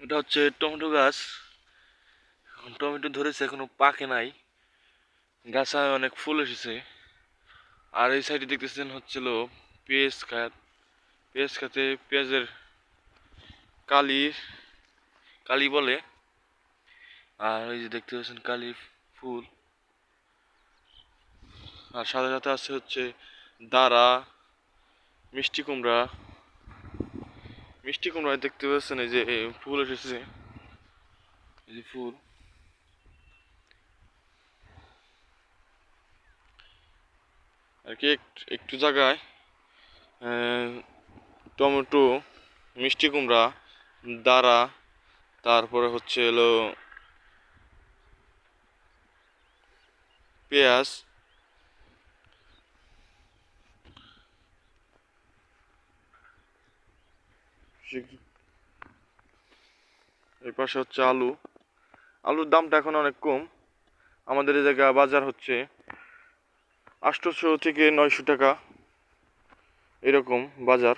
এটা হচ্ছে টমেটো গাছ। টমেটো ধরেছে, এখনো পাকে নাই। গাছে অনেক ফুল এসেছে। আর এই সাইডে দেখতেছেন হচ্ছিল পেঁয়াজ খাত। পেঁয়াজ খাতে পেঁয়াজের কালি কালি বলে। আর ওই যে দেখতে পাচ্ছেন কালি ফুল। আর সাথে সাথে আছে হচ্ছে দাঁড়া, মিষ্টি কুমড়া। মিষ্টি কুমড়া দেখতে পাচ্ছেন এই যে ফুল এসেছে, এই যে ফুল। আর কি একটু জায়গায় টমেটো, মিষ্টি কুমড়া, দাঁড়া, তারপরে হচ্ছে এলো পেঁয়াজ। এর পাশে হচ্ছে আলু। আলুর দামটা এখন অনেক কম। আমাদের এই জায়গা বাজার হচ্ছে 800 থেকে 900 টাকা, এরকম বাজার।